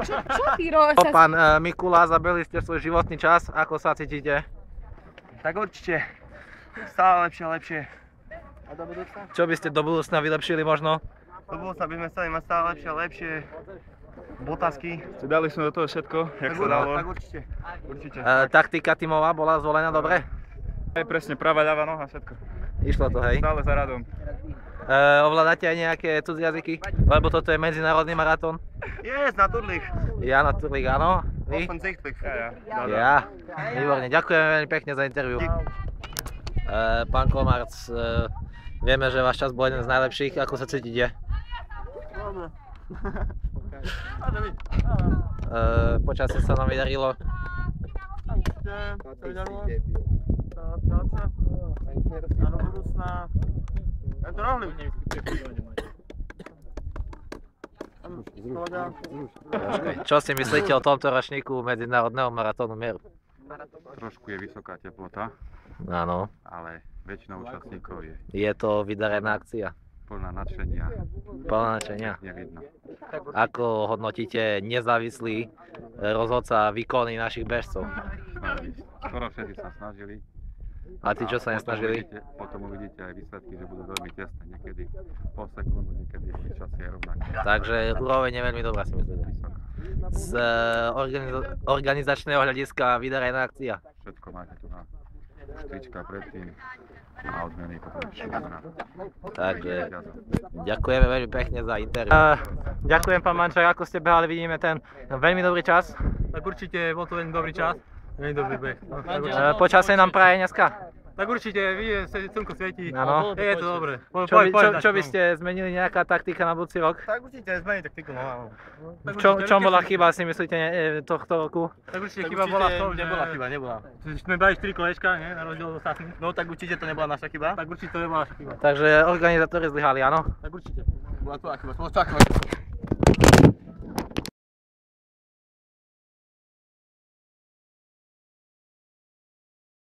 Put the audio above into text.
Čo ty robíš? Pán Mikulás, zabili ste svoj životný čas, ako sa cítite? Tak určite. Stále lepšie a lepšie. A do budúcna? Čo by ste do budúcna vylepšili možno? Do budúcna by sme chceli mať stále lepšie a lepšie. Botasky. Dali sme do toho všetko, jak sa dalo. Tak určite. Určite. Taktika tímová bola zvolená dobre? Aj presne, pravá, ľavá noha, všetko. Išlo to, hej? Stále za radom. Ovládate aj nejaké cudzie jazyky? Lebo toto je medzinárodný maratón. Yes, natürlich. Ja natürlich, áno. Vy? Offensichtlich. Ja. Výborne, ďakujem veľmi pekne za interviu. Pán Komarc, vieme, že váš čas bol jeden z najlepších. Ako sa cítite? Počasie sa nám vydarilo. Čo si myslíte o tomto ročníku medzinárodného maratónu mieru? Trošku je vysoká teplota, Áno. ale väčšina účastníkov je Je to vydarená akcia. plná nadšenia. Plná nadšenia. Nevidno. Ako hodnotíte nezávislý rozhodca výkony našich bežcov? Skoro všetci sa snažili. A tí, čo sa nesnažili? Potom uvidíte aj výsledky, že budú veľmi tesné. Niekedy pol sekundu, niekedy čas je rovnaký. Takže úroveň je veľmi dobrá, si myslíte? Z organizačného hľadiska vydarená akcia. Všetko máte tu na štyčka predtým a odmeny potom ešte na. Takže ďakujeme veľmi pekne za interviu. Ďakujem, pán Mančák, ako ste behali, vidíme ten veľmi dobrý čas. Tak určite bol to veľmi dobrý čas, veľmi dobrý beh. Počasie nám praje dneska? Tak určite, vidíte, slnko svietí, Áno. je to dobre. Čo by ste zmenili, nejaká taktika na budúci rok? Tak určite zmeniť taktiku, no áno. V čom bola chyba, si myslíte, tohto roku? Tak určite chyba bola v tom, že nebola. sme brali 4 kolečka, nie, na rozdiel od ostatných. No tak určite to nebola naša chyba. Tak určite to nebola naša chyba. Takže organizátori zlyhali, áno? Tak určite. Bola tvoja chyba, spoločná chyba.